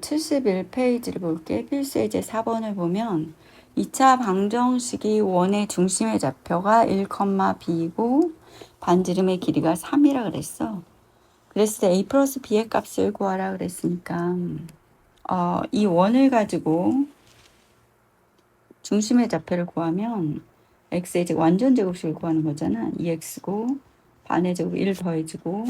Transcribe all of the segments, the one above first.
71페이지를 볼게. 필수 예제 4번을 보면 2차 방정식이 원의 중심의 좌표가 1,b이고 반지름의 길이가 3이라 그랬어. 그랬을 때 a 플러스 b의 값을 구하라 그랬으니까 이 원을 가지고 중심의 좌표를 구하면 x의 제곱 완전 제곱식을 구하는 거잖아. 2x고 반의 제곱 1 더해지고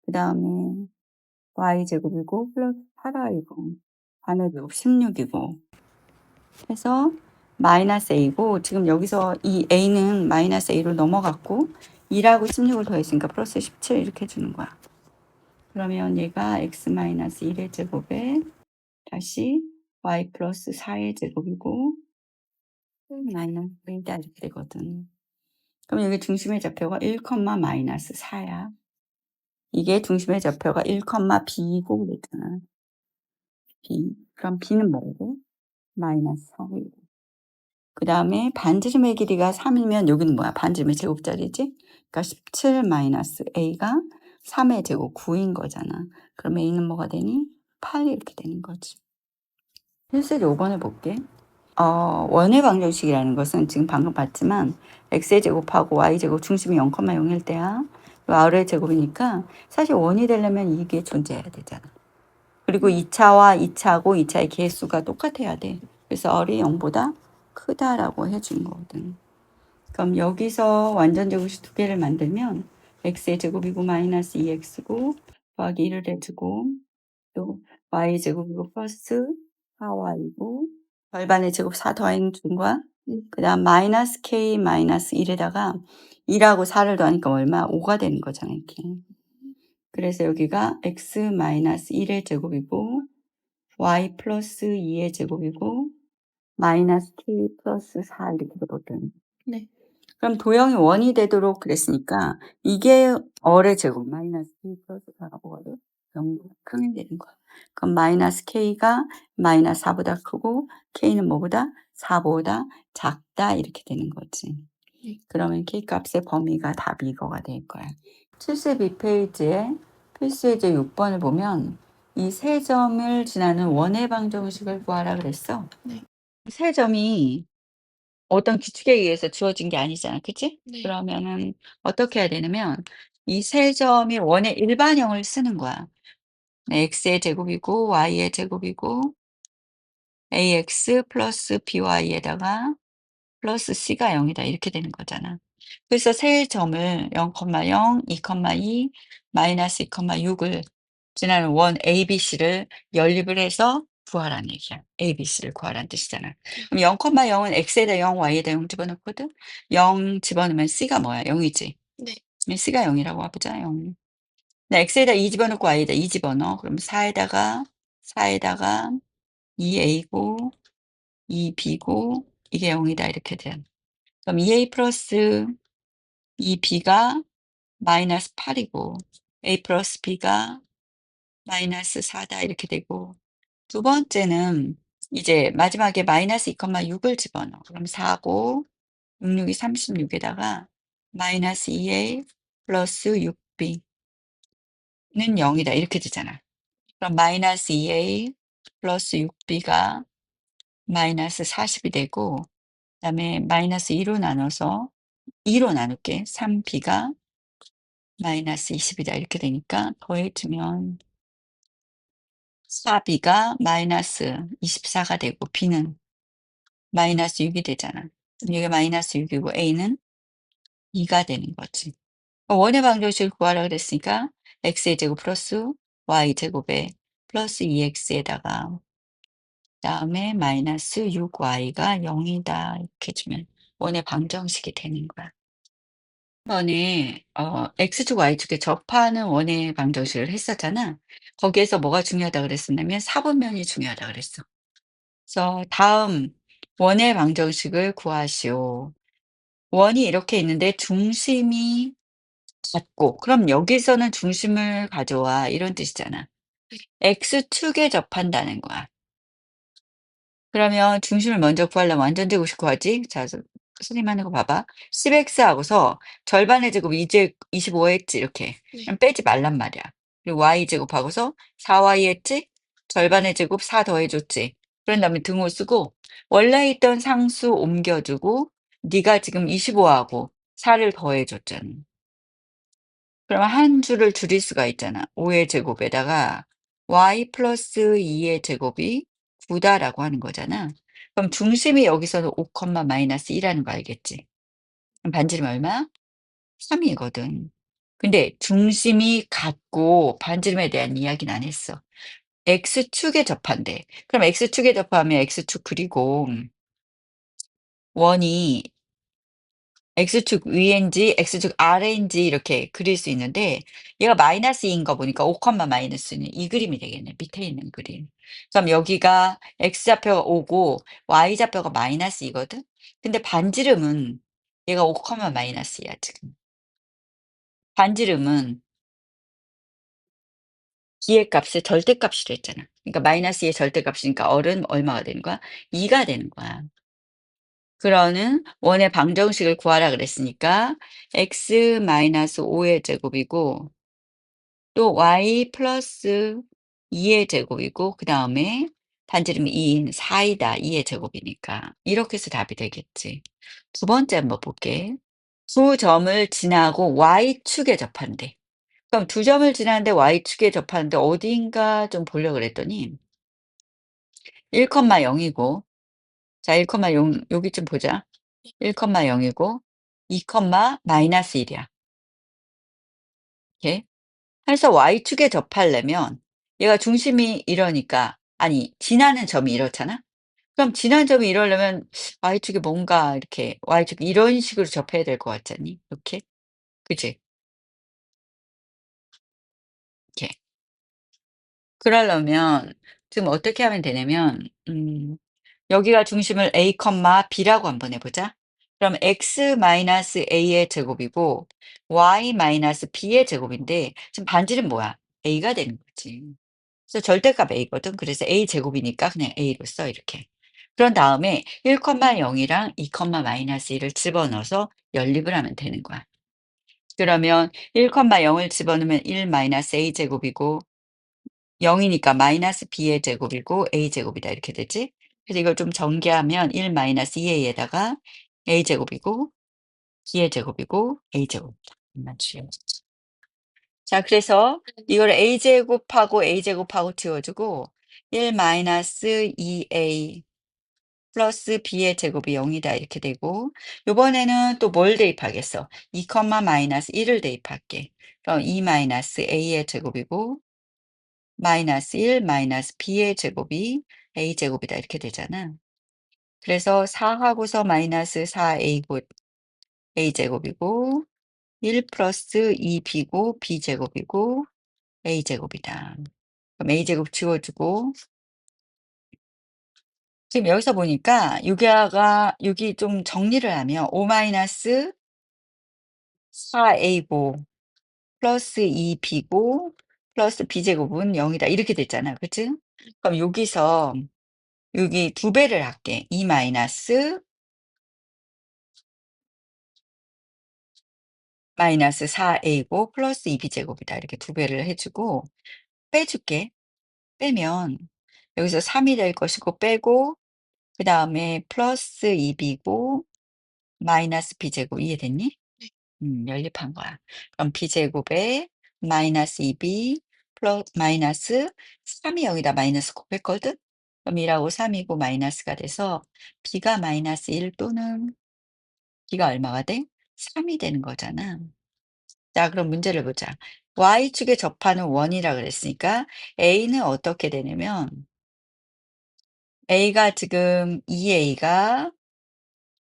그 다음에 y제곱이고 플러스 8y고 반의 제곱 16이고 해서 마이너스 a고 지금 여기서 이 a는 마이너스 a로 넘어갔고 2라고 16을 더했으니까 플러스 17 이렇게 주는 거야. 그러면 얘가 x 마이너스 1의 제곱에 다시 y 플러스 4의 제곱이고 마이너스 1다 이렇게 되거든. 그럼 여기 중심의 좌표가 1, 마이너스 4야. 이게 중심의 좌표가 1, b이고 그랬잖아. b. 그럼 b는 뭐고? 마이너스 4이고. 그 다음에 반지름의 길이가 3이면 여기는 뭐야? 반지름의 제곱자리지? 그러니까 17 마이너스 a가 3의 제곱 9인 거잖아. 그럼 a는 뭐가 되니? 8 이렇게 되는 거지. 필수 5번을 볼게. 원의 방정식이라는 것은 지금 방금 봤지만 x의 제곱하고 y 제곱 중심이 0,0일 때야. r의 제곱이니까 사실 원이 되려면 이게 존재해야 되잖아. 그리고 2차와 2차고 2차의 개수가 똑같아야 돼. 그래서 r이 0보다 크다라고 해준 거거든. 그럼 여기서 완전 제곱식 두 개를 만들면 x의 제곱이고 마이너스 2x고 더하기 1을 해주고 또 y 제곱이고 플러스 4y고 절반의 제곱 4 더하는 중과 그 다음 마이너스 k 마이너스 1에다가 2하고 4를 더하니까 얼마? 5가 되는 거잖아 이렇게. 그래서 여기가 x 마이너스 1의 제곱이고 y 플러스 2의 제곱이고 마이너스 k 플러스 4 이렇게 되거든. 네. 그럼 도형이 원이 되도록 그랬으니까 이게 어의 제곱 마이너스 k 플러스 4가 뭐거든? 0보다 크면 되는 거야. 그럼 마이너스 k가 마이너스 4보다 크고 k는 뭐보다? 4보다 작다 이렇게 되는 거지. 네. 그러면 k 값의 범위가 답이 이거가 될 거야. 72페이지에 필수 예제 6번을 보면 이 세 점을 지나는 원의 방정식을 구하라 그랬어. 네. 세 점이 어떤 규칙에 의해서 주어진 게 아니잖아. 그치? 네. 그러면은 어떻게 해야 되냐면 이 세 점이 원의 일반형을 쓰는 거야. x의 제곱이고 y의 제곱이고 ax 플러스 by에다가 플러스 c가 0이다 이렇게 되는 거잖아. 그래서 세 점을 0,0, 2,2, 마이너스 2,6을 지나는 원 ABC를 연립을 해서 구하라는 얘기야. ABC를 구하라는 뜻이잖아. 그럼 0,0은 x에다 0, y에다 0 집어넣거든. 0 집어넣으면 c가 뭐야? 0이지. 네. 그럼 c가 0이라고 와보자. 0. 나 x에다 2 집어넣고 y에다 2 집어넣어. 그럼 4에다가 2a고 2b고 이게 0이다 이렇게 돼. 그럼 2a 플러스 2b가 마이너스 8이고 a 플러스 b가 마이너스 4다 이렇게 되고 두 번째는 이제 마지막에 마이너스 2,6을 집어넣어. 그럼 4고 6, 6이 36에다가 마이너스 2a 플러스 6b는 0이다 이렇게 되잖아. 그럼 마이너스 2a 플러스 6b가 마이너스 40이 되고 그다음에 마이너스 2로 나눠서 2로 나눌게. 3b가 마이너스 20이다 이렇게 되니까 더해주면 4b가 마이너스 24가 되고 b는 마이너스 6이 되잖아. 그럼 이게 마이너스 6이고 a는 2가 되는 거지. 원의 방정식을 구하라 그랬으니까 x의 제곱 플러스 y 제곱에 플러스 2x에다가 그다음에 마이너스 6y가 0이다 이렇게 주면 원의 방정식이 되는 거야. 이번에 x축 y축에 접하는 원의 방정식을 했었잖아. 거기에서 뭐가 중요하다 그랬었냐면 사분면이 중요하다 그랬어. 그래서 다음 원의 방정식을 구하시오. 원이 이렇게 있는데 중심이 같고 그럼 여기서는 중심을 가져와 이런 뜻이잖아. x축에 접한다는 거야. 그러면 중심을 먼저 구하려면 완전 제곱식 구하지. 자, 선생님 하는 거 봐봐. 10x 하고서 절반의 제곱 25 했지 이렇게. 네. 그럼 빼지 말란 말이야. 그리고 y 제곱하고서 4y 했지. 절반의 제곱 4 더해 줬지. 그런 다음에 등호 쓰고 원래 있던 상수 옮겨 두고 네가 지금 25 하고 4를 더해 줬잖아. 그러면 한 줄을 줄일 수가 있잖아. 5의 제곱에다가 y 플러스 2의 제곱이 9 다라고 하는 거잖아. 그럼 중심이 여기서는 5 마이너스 2라는 거 알겠지? 그럼 반지름 얼마? 3 이거든. 근데 중심이 같고 반지름에 대한 이야기는 안 했어. X축에 접한대. 그럼 X축에 접하면 X축 그리고 원이 X축 위인지 X축 아래인지 이렇게 그릴 수 있는데 얘가 마이너스 2인 거 보니까 5 마이너스는 이 그림이 되겠네. 밑에 있는 그림. 그럼 여기가 X좌표가 5고 Y좌표가 마이너스 2거든. 근데 반지름은 얘가 5 마이너스야 지금. 반지름은 기의 값의 절대값이라 했잖아. 그러니까 마이너스 2의 절대값이니까 어른 얼마가 되는 거야? 2가 되는 거야. 그러는 원의 방정식을 구하라 그랬으니까 x 마이너스 5의 제곱이고 또 y 플러스 2의 제곱이고 그다음에 반지름이 2인 4이다. 2의 제곱이니까. 이렇게 해서 답이 되겠지. 두 번째 한번 볼게. 두 점을 지나고 y축에 접한대. 그럼 두 점을 지나는데 y축에 접하는데 어디인가 좀 보려고 그랬더니 1 0이고 자 1 0 여기 좀 보자. 1 0이고 2 마이너스 1이야. 이렇게. 해서 y축에 접하려면 얘가 중심이 이러니까 아니 지나는 점이 이렇잖아. 그럼 지나는 점이 이러려면 y축이 뭔가 이렇게 y축 이런 식으로 접해야 될 것 같지 않니? 이렇게. 그치? 이렇게. 그러려면 지금 어떻게 하면 되냐면 여기가 중심을 A, B라고 한번 해 보자. 그럼 x 마이너스 a의 제곱이고 y 마이너스 b의 제곱인데 지금 반지름 뭐야? a가 되는 거지. 그래서 절대값 a거든. 그래서 a 제곱이니까 그냥 a로 써 이렇게. 그런 다음에 1 0이랑 2 마이너스 1을 집어넣어서 연립을 하면 되는 거야. 그러면 1 0을 집어넣으면 1 마이너스 a 제곱이고 0 이니까 마이너스 b의 제곱이고 a 제곱이다 이렇게 되지. 그래서 이걸 좀 전개하면 1 마이너스 2a에다가 a 제곱이고 b의 제곱이고 a 제곱이다. 맞추 자 그래서 이걸 a 제곱하고 a 제곱하고 지워 주고 1 마이너스 2a 플러스 b의 제곱이 0 이다 이렇게 되고 요번에는 또 뭘 대입하겠어? 2 마이너스 1을 대입할게. 그럼 2 마이너스 a의 제곱이고 마이너스 1 마이너스 b의 제곱이 a 제곱이다 이렇게 되잖아. 그래서 4 하고서 마이너스 4a 곧 a 제곱이고 1 플러스 2b고 b 제곱이고 a 제곱이다. 그럼 a 제곱 지워 주고 지금 여기서 보니까 여기가 여기 좀 정리를 하면 5 마이너스 4a고 플러스 2b고 플러스 b 제곱은 0 이다 이렇게 됐잖아. 그치? 그럼 여기서 여기 두 배를 할게. 2 마이너스 4a고 플러스 2b 제곱이다. 이렇게 두 배를 해 주고 빼줄게. 빼면 여기서 3이 될 것이고 빼고 그다음에 플러스 2b고 마이너스 b 제곱 이해됐니? 연립한 거야. 그럼 b 제곱에 마이너스 2b 마이너스 3이 여기다 마이너스 곱했거든? 그럼 1하고 3이고 마이너스가 돼서 b가 마이너스 1 또는 b가 얼마가 돼? 3이 되는 거잖아. 자 그럼 문제를 보자. y축에 접하는 원이라 그랬으니까 a는 어떻게 되냐면 a가 지금 2a가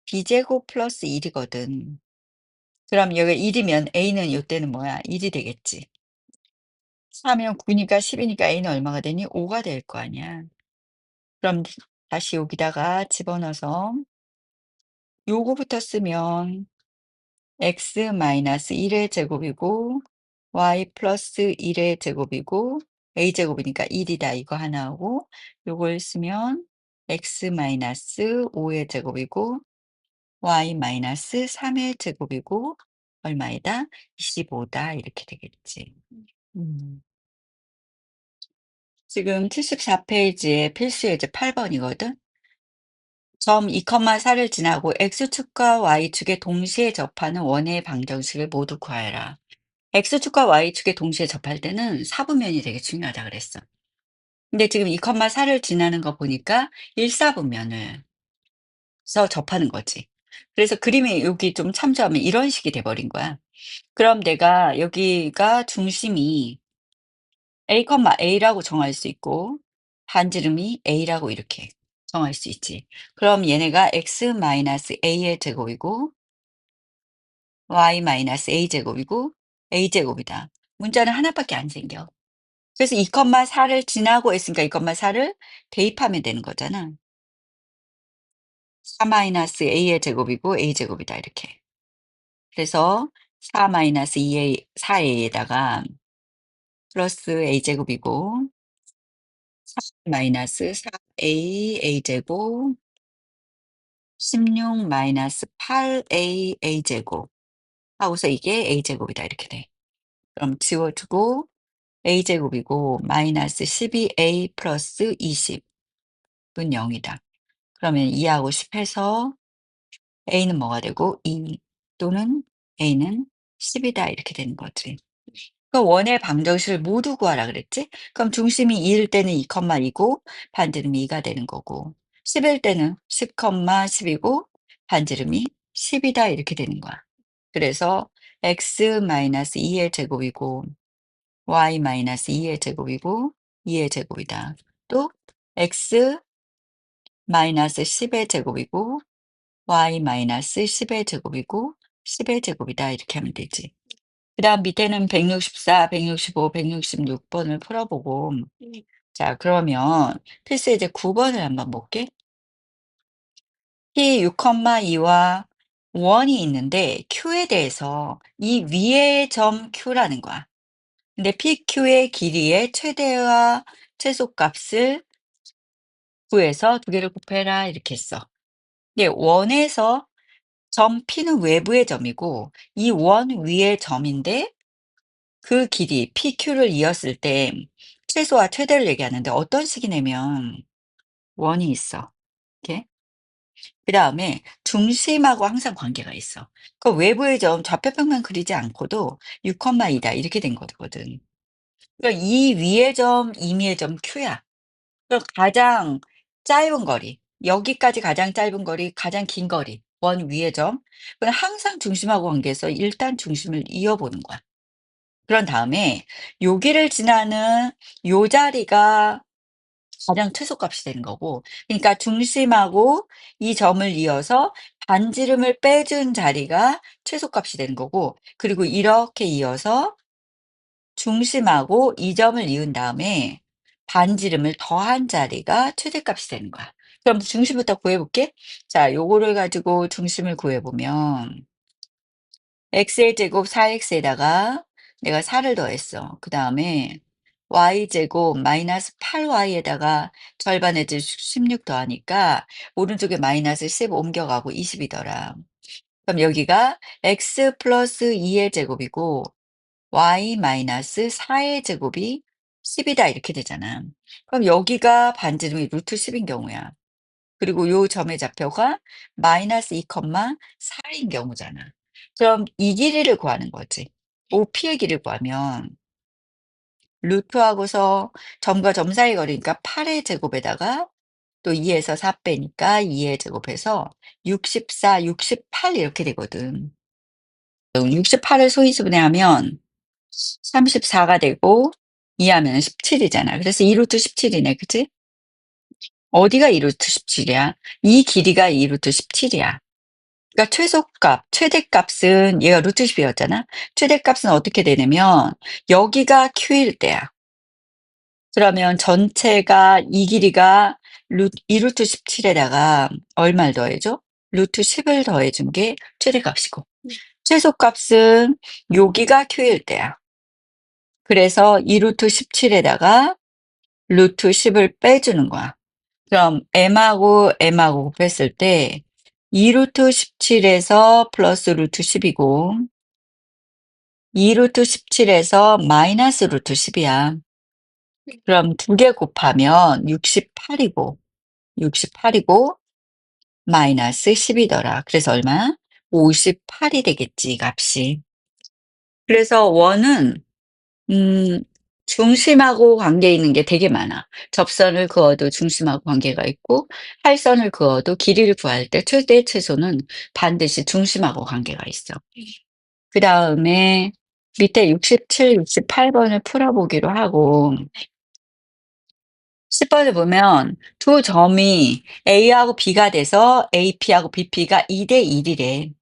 b제곱 플러스 1이거든. 그럼 여기 1이면 a는 요때는 뭐야? 1이 되겠지. 4면 9니까 10이니까 a는 얼마가 되니? 5가 될 거 아니야. 그럼 다시 여기다가 집어넣어서 요거부터 쓰면 x 마이너스 1의 제곱이고 y 플러스 1의 제곱이고 a 제곱이니까 1이다 이거 하나하고 요걸 쓰면 x 마이너스 5의 제곱이고 y 마이너스 3의 제곱이고 얼마이다? 25다 이렇게 되겠지. 음. 지금 74페이지에 필수 예제 8번이거든. 점 2,4를 지나고 x축과 y축에 동시에 접하는 원의 방정식을 모두 구하여라. x축과 y축에 동시에 접할 때는 사분면이 되게 중요하다 그랬어. 근데 지금 2,4를 지나는 거 보니까 1사분면을 서 접하는 거지. 그래서 그림이 여기 좀 참조하면 이런 식이 돼 버린 거야. 그럼 내가 여기가 중심이 A, A라고 정할 수 있고 반지름이 A라고 이렇게 정할 수 있지. 그럼 얘네가 x-a의 제곱이고 y-a 제곱이고 a 제곱이다. 문자는 하나밖에 안 생겨. 그래서 2,4를 지나고 했으니까 2,4를 대입하면 되는 거잖아. 4-a의 제곱이고 a 제곱이다 이렇게. 그래서 4-2a 4a에다가 플러스 a 제곱이고 4 제곱 16 8a a 제곱 하고서 이게 a 제곱이다 이렇게 돼. 그럼 지워주고 a 제곱이고 마이너스 12a 플러스 20은 0이다. 그러면 2하고 10 해서 a는 뭐가 되고 2 또는 a는 10이다 이렇게 되는 거지. 그 원의 방정식을 모두 구하라 그랬지? 그럼 중심이 2일 때는 2,2고 반지름이 2가 되는 거고 10일 때는 10,10이고 반지름이 10이다 이렇게 되는 거야. 그래서 x-2의 제곱이고 y-2의 제곱이고 2의 제곱이다. 또 x-10의 제곱이고 y-10의 제곱이고 10의 제곱이다 이렇게 하면 되지. 그다음 밑에는 164, 165, 166 번을 풀어보고 자 그러면 필수 예제 9 번을 한번 볼게. P 6,2와 원이 있는데 Q에 대해서 이 위의 점 Q라는 거야. 근데 PQ의 길이의 최대와 최소값을 구해서 두 개를 곱해라 이렇게 했어. 근데 원에서 점 P는 외부의 점이고 이 원 위의 점인데 그 길이 PQ를 이었을 때 최소와 최대를 얘기하는데 어떤 식이냐면 원이 있어. 이렇게. 그다음에 중심하고 항상 관계가 있어. 그 외부의 점 좌표평면 그리지 않고도 6,2다 이렇게 된 거거든. 그러니까 이 위의 점, 임의의 점 Q야. 그럼 가장 짧은 거리, 여기까지 가장 짧은 거리, 가장 긴 거리, 원 위의 점. 그건 항상 중심하고 관계해서 일단 중심을 이어보는 거야. 그런 다음에 여기를 지나는 요 자리가 가장 최소값이 되는 거고 그러니까 중심하고 이 점을 이어서 반지름을 빼준 자리가 최소값이 되는 거고 그리고 이렇게 이어서 중심하고 이 점을 이은 다음에 반지름을 더한 자리가 최대값이 되는 거야. 그럼 중심부터 구해 볼게. 자, 요거를 가지고 중심을 구해 보면 x의 제곱 4x에다가 내가 4를 더했어. 그다음에 y 제곱 마이너스 8y에다가 절반에 16 더하니까 오른쪽에 마이너스 10 옮겨가고 20이더라. 그럼 여기가 x 플러스 2의 제곱이고 y 마이너스 4의 제곱이 10이다 이렇게 되잖아. 그럼 여기가 반지름이 루트 10인 경우야. 그리고 요 점의 좌표가 마이너스 2,4인 경우잖아. 그럼 이 길이를 구하는 거지. OP의 길이를 구하면 루트하고서 점과 점 사이 거리니까 8의 제곱에다가 또 2에서 4 빼니까 2의 제곱해서 64, 68 이렇게 되거든. 68을 소인수분해하면 34가 되고 2 하면은 17이잖아. 그래서 2 루트 17이네. 그치? 어디가 2 루트 17이야? 이 길이가 2 루트 17이야. 그러니까 최소값, 최대값은 얘가 루트 10이었잖아. 최대값은 어떻게 되냐면 여기가 Q일 때야. 그러면 전체가 이 길이가 2 루트 17에다가 얼마를 더해줘? 루트 10을 더해준 게 최대값이고 최소값은 여기가 Q일 때야. 그래서 2 루트 17에다가 루트 10을 빼주는 거야. 그럼 m하고 곱했을 때 2 루트 17에서 플러스 루트 10이고 2 루트 17에서 마이너스 루트 10이야. 그럼 2개 곱하면 68이고 68이고 마이너스 10이더라. 그래서 얼마? 58이 되겠지, 이 값이. 그래서 원은 중심하고 관계 있는 게 되게 많아. 접선을 그어도 중심하고 관계가 있고 활선을 그어도 길이를 구할 때 최대 최소는 반드시 중심하고 관계가 있어. 그다음에 밑에 67, 68 번을 풀어보기로 하고 10 번을 보면 두 점이 A하고 B가 돼서 AP하고 BP가 2대 1이래.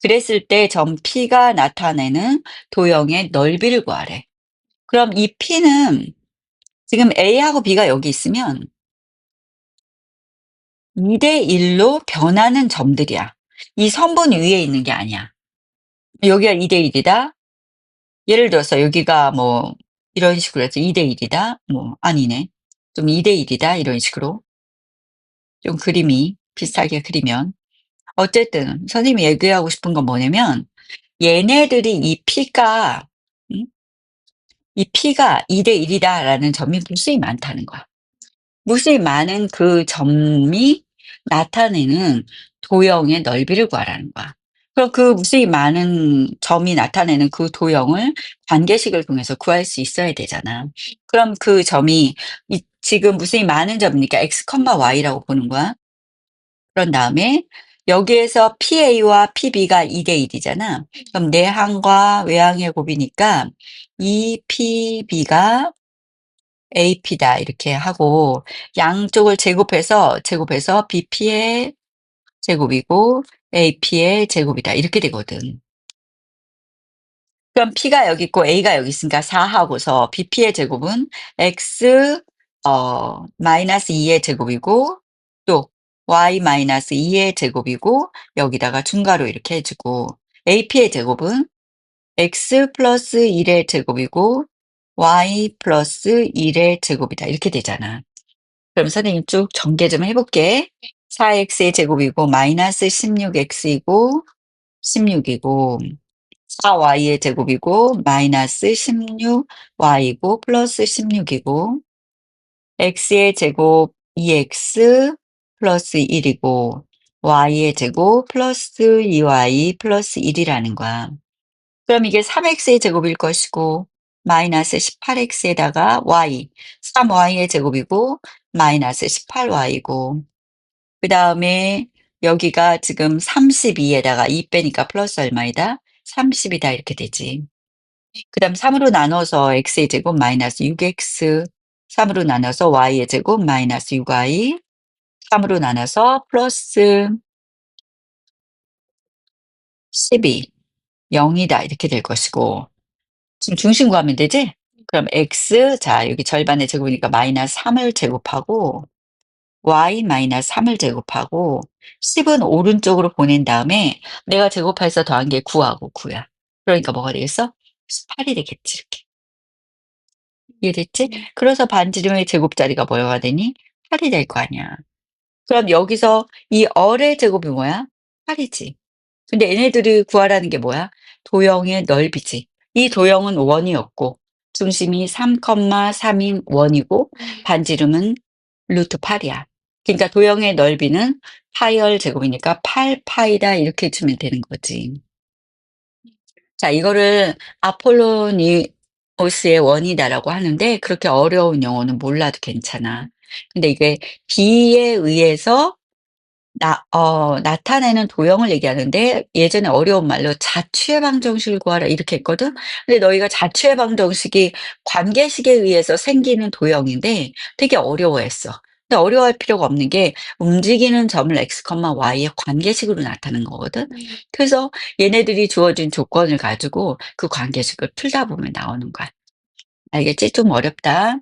그랬을 때 점 P가 나타내는 도형의 넓이를 구하래. 그럼 이 P는 지금 A하고 B가 여기 있으면 2대 1로 변하는 점들이야. 이 선분 위에 있는 게 아니야. 여기가 2대 1이다. 예를 들어서 여기가 뭐 이런 식으로 해서 2대 1이다. 뭐 아니네. 좀 2대 1이다. 이런 식으로. 좀 그림이 비슷하게 그리면. 어쨌든 선생님이 얘기하고 싶은 건 뭐냐면 얘네들이 이 P가 음? 이 P가 2대 1이다라는 점이 무수히 많다는 거야. 무수히 많은 그 점이 나타내는 도형의 넓이를 구하라는 거야. 그럼 그 무수히 많은 점이 나타내는 그 도형을 관계식을 통해서 구할 수 있어야 되잖아. 그럼 그 점이 지금 무수히 많은 점이니까 x, y라고 보는 거야. 그런 다음에 여기에서 PA와 PB가 2대 1이잖아. 그럼 내항과 외항의 곱이니까 이 PB가 AP다 이렇게 하고 양쪽을 제곱해서 BP의 제곱이고 AP의 제곱이다 이렇게 되거든. 그럼 P가 여기 있고 A가 여기 있으니까 4 하고서 BP의 제곱은 X 마이너스 2의 제곱이고 또 Y 마이너스 2의 제곱이고 여기다가 중괄호 이렇게 해 주고 AP의 제곱은 X 플러스 1의 제곱이고 Y 플러스 1의 제곱이다 이렇게 되잖아. 그럼 선생님 쭉 전개 좀 해 볼게. 4x의 제곱이고 마이너스 16x이고 16이고 4y의 제곱이고 마이너스 16y이고 플러스 16이고 x의 제곱 2x 플러스 1이고 y의 제곱 플러스 2y 플러스 1이라는 거야. 그럼 이게 3x의 제곱일 것이고 마이너스 18x에다가 y, 3y의 제곱이고 마이너스 18y고 그다음에 여기가 지금 32에다가 2 빼니까 플러스 얼마이다? 30이다 이렇게 되지. 그다음 3으로 나눠서 x의 제곱 마이너스 6x, 3으로 나눠서 y의 제곱 마이너스 6y, 3으로 나눠서 플러스 12, 0이다 이렇게 될 것이고 지금 중심 구하면 되지? 그럼 x 자 여기 절반의 제곱이니까 마이너스 3을 제곱하고 y 마이너스 3을 제곱하고 10은 오른쪽으로 보낸 다음에 내가 제곱해서 더한 게 9하고 9야. 그러니까 뭐가 되겠어? 18이 되겠지 이렇게. 이해됐지? 그래서 반지름의 제곱자리가 뭐가 되니? 8이 될 거 아니야. 그럼 여기서 이 얼의 제곱이 뭐야? 8이지. 근데 얘네들을 구하라는 게 뭐야? 도형의 넓이지. 이 도형은 원이었고 중심이 3,3인 원이고 반지름은 루트 8이야. 그러니까 도형의 넓이는 파이얼 제곱이니까 8 파이다 이렇게 주면 되는 거지. 자 이거를 아폴로니오스의 원이다라고 하는데 그렇게 어려운 용어는 몰라도 괜찮아. 근데 이게 B에 의해서 나타내는 도형을 얘기하는데 예전에 어려운 말로 자취의 방정식을 구하라 이렇게 했거든. 근데 너희가 자취의 방정식이 관계식에 의해서 생기는 도형인데 되게 어려워했어. 근데 어려워할 필요가 없는 게 움직이는 점을 x, y의 관계식으로 나타내는 거거든. 그래서 얘네들이 주어진 조건을 가지고 그 관계식을 풀다 보면 나오는 거야. 알겠지? 좀 어렵다.